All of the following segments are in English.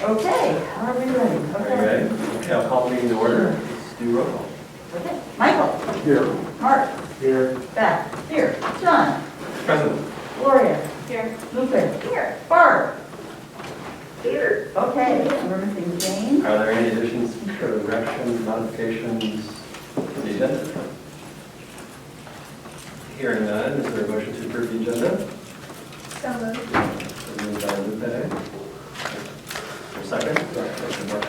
Okay, are we ready? Are you ready? Okay, I'll call the meeting to order. Let's do roll call. Okay. Michael? Here. Mark? Here. Beth? Here. John? Present. Gloria? Here. Luther? Here. Barb? Here. Okay, we're missing Jane. Are there any additions, corrections, modifications to the agenda? Hearing none, is there a motion to approve the agenda? So moved. So moved by Lupe. For a second? Second, Mark.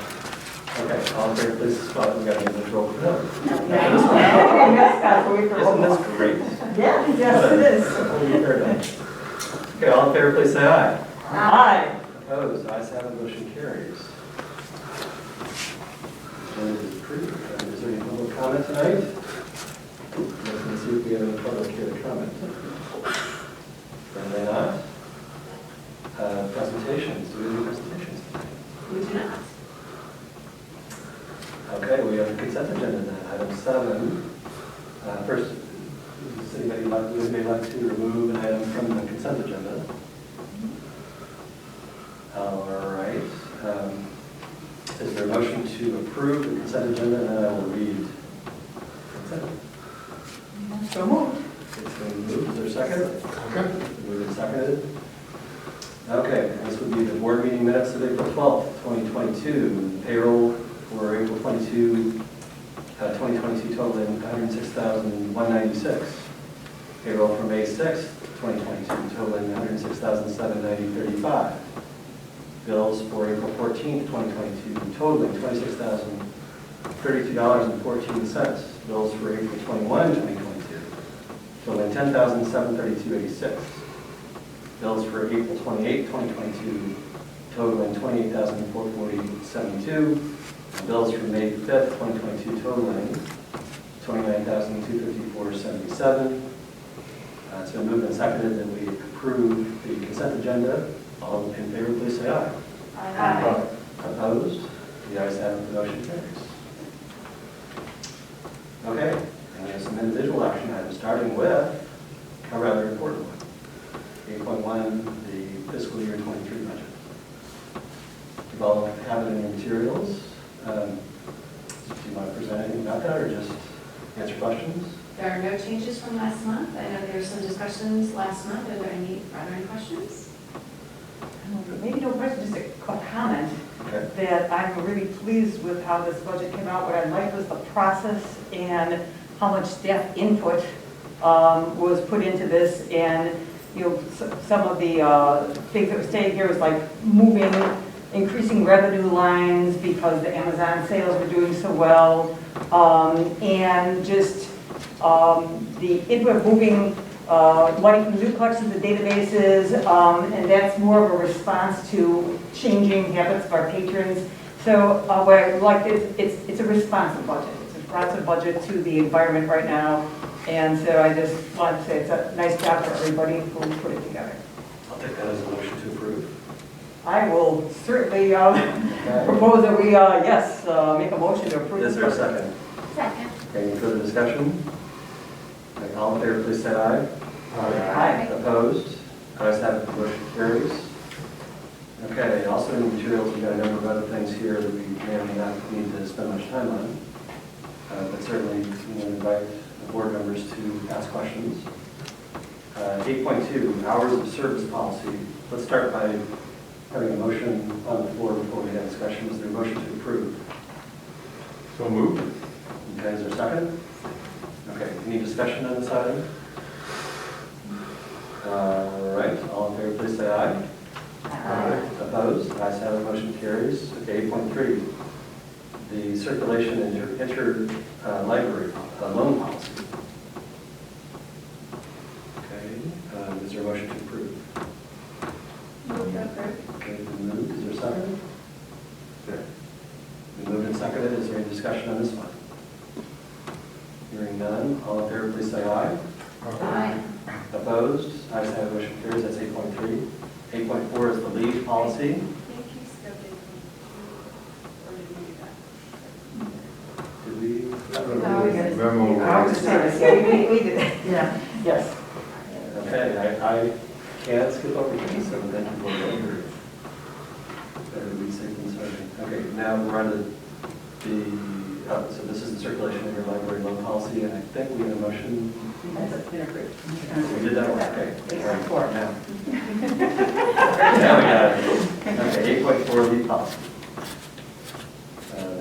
Okay, all in favor, please spot. We got an individual. No. Yes, that's what we Isn't this great? Yeah, yes, it is. Okay, all in favor, please say aye. Aye. Opposed? Ayes have it, motion carries. Agenda is approved. Is there any public comment tonight? Let's see if we have any public here to comment. Certainly not. Presentations. Do we have any presentations tonight? We do not. Okay, we have a consent agenda then. Item 7. First, does anybody like to remove an item from the consent agenda? All right. Is there a motion to approve the consent agenda? And then I will read consent. So moved. It's been moved. Is there a second? Okay. Moved and seconded. Okay, this would be the board meeting minutes of April 12th, 2022. Payroll for April 22, 2022 totaling $106,196. Payroll for May 6th, 2022 totaling $106,790.35. Bills for April 14th, 2022 totaling $26,032.14. Bills for April 21, 2022 totaling $10,732.86. Bills for April 28, 2022 totaling $28,440.72. Bills for May 5th, 2022 totaling $29,254.77. It's been moved and seconded that we approve the consent agenda. All in favor, please say aye. Aye. Opposed? The ayes have it, the motion carries. Okay, and we have some individual action items, starting with a rather important one. 8.1, the fiscal year 23 budget. You've all have it in your materials. Do you want to present anything about that or just answer questions? There are no changes from last month. I know there were some discussions last month. Are there any questions? Maybe no question, just a quick comment. Okay. That I'm really pleased with how this budget came out. What I liked was the process and how much staff input was put into this. And, you know, some of the things that were stated here was like increasing revenue lines because the Amazon sales were doing so well. And just the input of moving money from new collections to databases, and that's more of a response to changing habits of our patrons. So what I like is it's a responsive budget. It's a responsive budget to the environment right now. And so I just wanted to say it's a nice job for everybody who put it together. I'll take that as a motion to approve. I will certainly propose that we, make a motion to approve. Is there a second? Second. Any further discussion? Okay, all in favor, please say aye. Aye. Opposed? Ayes have it, the motion carries. Okay, also in the materials, we've got a number of other things here that we may or may not need to spend much time on. But certainly, we invite the board members to ask questions. 8.2, hours of service policy. Let's start by having a motion on the floor before we have discussion. Is there a motion to approve? So moved. Okay, is there a second? Okay, any discussion on this item? All right, all in favor, please say aye. Aye. Opposed? Ayes have it, motion carries. Okay, 8.3, the circulation and inter-library loan policy. Okay, is there a motion to approve? Move to approve. Okay, been moved. Is there a second? Good. Been moved and seconded. Is there any discussion on this one? Hearing none. All in favor, please say aye. Aye. Opposed? Ayes have it, motion carries. That's 8.3. 8.4 is the leave policy. Did we? No, we got it. Memo. I was just saying this, yeah, we did it. Yeah. Yes. Okay, I can't skip over these, so then we'll go over. Better be safe than Okay, now we're on to so this is the circulation of your library loan policy, and I think we have a motion. That's been approved. We did that one, okay. It's All right, four. Now Now we got it. Okay, 8.4 lead policy.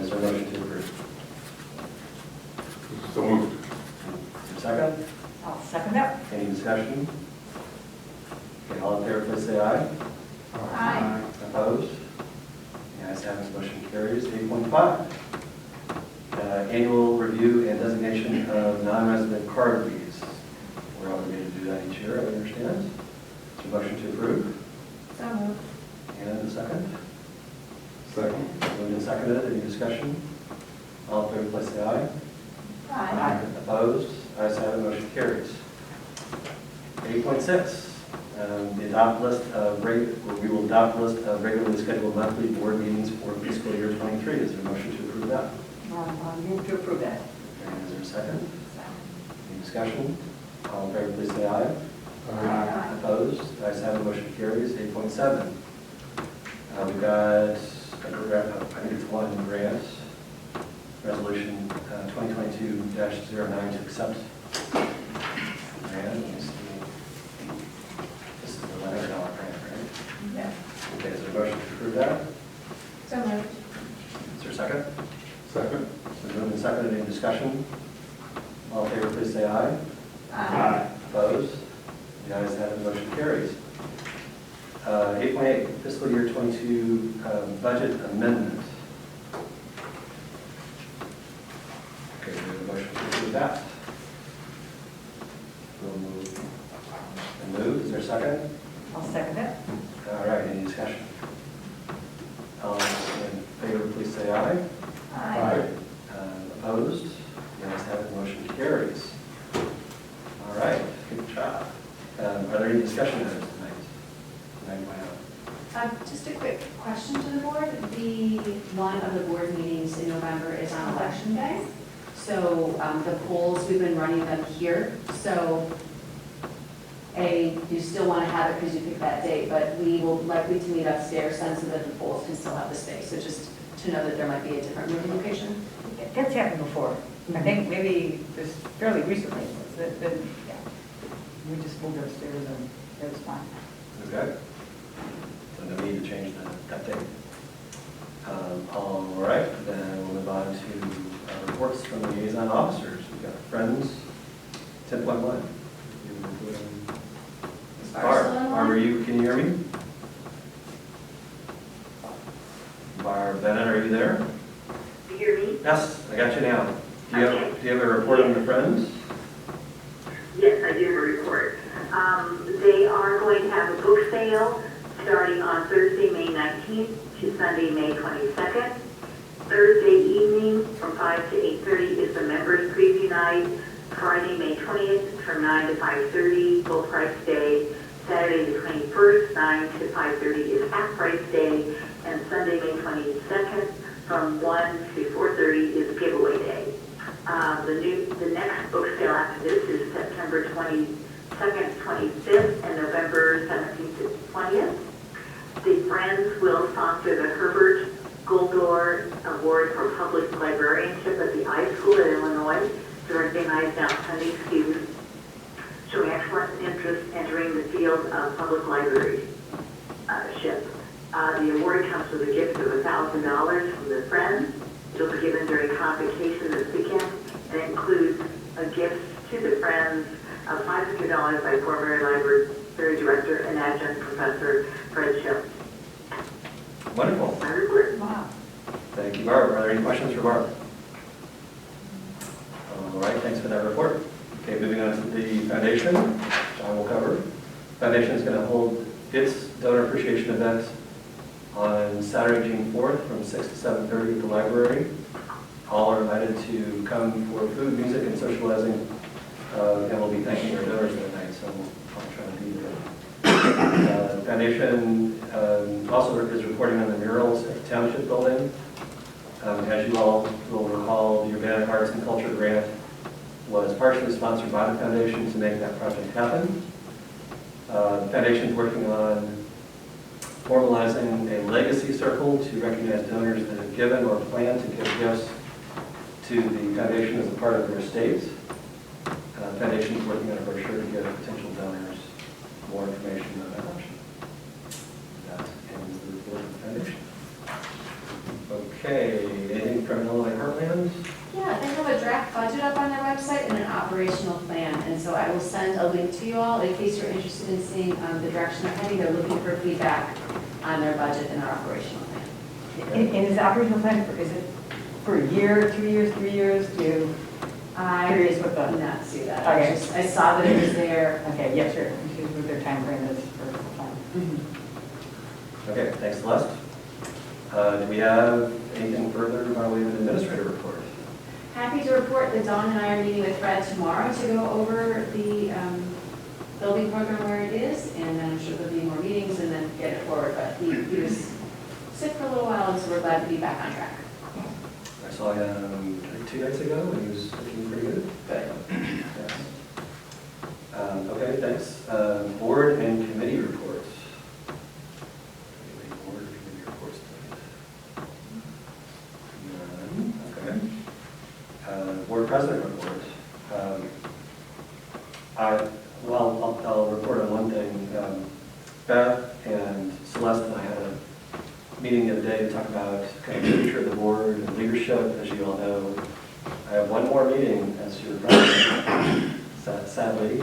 Is there a motion to approve? So moved. Is there a second? I'll second that. Any discussion? Okay, all in favor, please say aye. Aye. Opposed? The ayes have it, motion carries. 8.5, annual review and designation of non-resident card fees. We're obligated to do that each year, I understand. Is there a motion to approve? So moved. And a second? Second. Moved and seconded, any discussion? All in favor, please say aye. Aye. Opposed? Ayes have it, motion carries. 8.6, we will adopt a list of regularly scheduled monthly board meetings for fiscal year 23. Is there a motion to approve that? I'll move to approve that. And is there a second? Any discussion? All in favor, please say aye. Opposed? Ayes have it, motion carries. 8.7, we've got, I think it's one grant, resolution 2022-09 to accept grant. Let me see. This is the $11 grant, right? Yeah. Okay, is there a motion to approve that? So moved. Is there a second? Second. So moved and seconded, any discussion? All in favor, please say aye. Opposed? The ayes have it, motion carries. 8.8, fiscal year 22 budget amendment. Okay, we have a motion to approve that. We'll move. And move, is there a second? I'll second it. All right, any discussion? All in favor, please say aye. Opposed? The ayes have it, motion carries. All right, good job. Are there any discussion items tonight? Just a quick question to the board. One of the board meetings in November is on election day. So the polls, we've been running them here. So you still want to have it because you picked that date, but we will likely to meet upstairs then so that the polls can still have the space. So just to know that there might be a different moving location. That's happened before. I think maybe just fairly recently. Yeah. We just moved upstairs and it was fine. Okay. So no need to change that date. All right, then we'll move on to reports from the liaison officers. We've got Friends, 10.1. Barb, can you hear me? Barb Bennett, are you there? You hear me? Yes, I got you now. Do Okay. you have a report on the Friends? Yes, I do have a report. They are going to have a book sale starting on Thursday, May 19th to Sunday, May 22nd. Thursday evening from 5 to 8:30 is the members preview night. Friday, May 20th from 9 to 5:30, full price day. Saturday the 21st, 9 to 5:30 is half price day. And Sunday, May 22nd from 1 to 4:30 is giveaway day. The next book sale after this is September 22nd, 25th, and November 17th to 20th. The Friends will sponsor the Herbert Goldor Award for Public Librarianship at the iSchool in Illinois to recognize outstanding students showing excellent interest entering the field of public librarianship. The award comes with a gift of $1,000 from the Friends. It will be given during convocation this weekend and includes a gift to the Friends of $500 by former library director and adjunct professor Fred Schill. Wonderful. My report. Wow. Thank you, Barb. Are there any questions for Barb? All right, thanks for that report. Okay, moving on to the foundation, John will cover. Foundation is going to hold its donor appreciation event on Saturday, June 4th from 6 to 7:30 at the library. All are invited to come for food, music, and socializing, and we'll be thanking our donors that night, so I'll try to be there. The foundation also is reporting on the murals at the Township Building. As you all will recall, the Urbana Arts and Culture Grant was partially sponsored by the foundation to make that project happen. The foundation is working on formalizing a legacy circle to recognize donors that have given or plan to give gifts to the foundation as a part of their estate. The foundation is working on a brochure to give potential donors more information about that option. That ends the report of the foundation. Okay, anything from Illinois Heartland? Yeah, they have a draft budget up on their website and an operational plan, and so I will send a link to you all in case you're interested in seeing the direction they're heading. They're looking for feedback on their budget and their operational plan. And is the operational plan, is it for a year, 2 years, 3 years? I Curious what did the, not see that. Okay. I saw that it was there. okay, yes, sure. Confused with their time frame is for the time. Okay, thanks, Celeste. Do we have anything further by way of an administrator report? Happy to report that Dawn and I are meeting with Fred tomorrow to go over the building program where it is, and then I'm sure there'll be more meetings and then get it forward. But he was sick for a little while, and so we're glad to be back on track. I saw him 2 nights ago, and he was looking pretty good. Good. Yes. Okay, thanks. Board and committee reports. Any board and committee reports tonight? None. Okay. Board president report. I'll report on one thing. Beth and Celeste and I had a meeting the other day to talk about kind of the future of the board and leadership. As you all know, I have one more meeting as your president, sadly.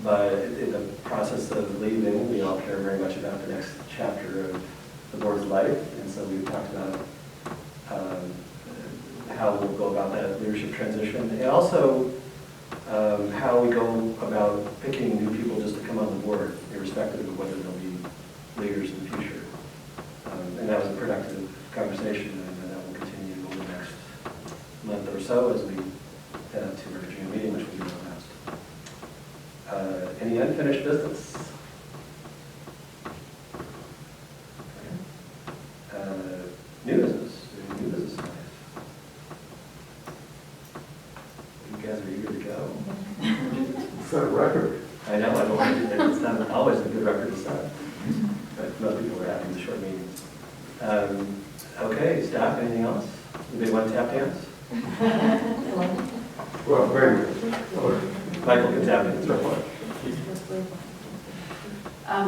But in the process of leaving, we all care very much about the next chapter of the board's life. And so we've talked about how we'll go about that leadership transition, and also how we go about picking new people just to come on the board, irrespective of whether they'll be leaders in the future. And that was a productive conversation, and that will continue over the next month or so as we head up to our June meeting, which will be real fast. Any unfinished business? Okay. New business. New business tonight. You guys are eager to go. Set a record. I know, I don't want to do that. It's not always a good record to set. But most people are happy with the short meetings. Okay, staff, anything else? Anybody want to tap dance? Well, very good. Michael can tap dance.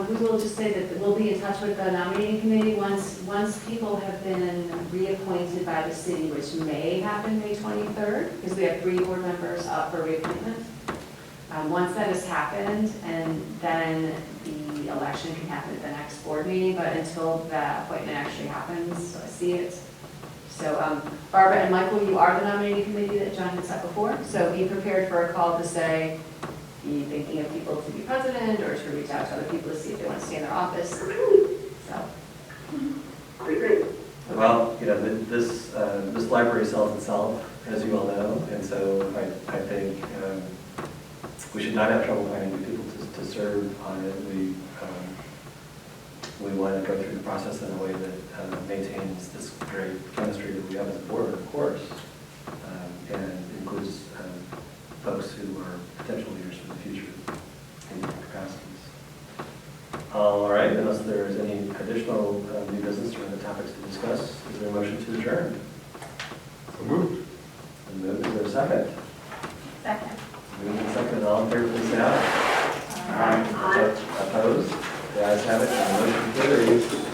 We will just say that we'll be in touch with the nominating committee once people have been reappointed by the city, which may happen May 23rd, because we have 3 board members up for reappointment. Once that has happened, and then the election can happen at the next board meeting, but until that appointment actually happens, I see it. So Barbara and Michael, you are the nominating committee that John had set before, so be prepared for a call to say, be thinking of people to be president, or to reach out to other people to see if they want to stay in their office. So. Great. Well, you know, this library sells itself, as you all know, and so I think we should not have trouble finding new people to serve on it. We want to go through the process in a way that maintains this great chemistry that we have as a board, of course, and includes folks who are potential leaders for the future in different capacities. All right, unless there is any additional new business or other topics to discuss, is there a motion to adjourn? So moved. And moved. Is there a second? Second. Moving and second, all in favor, please say aye. Aye. Opposed? The ayes have it, and the motion carries.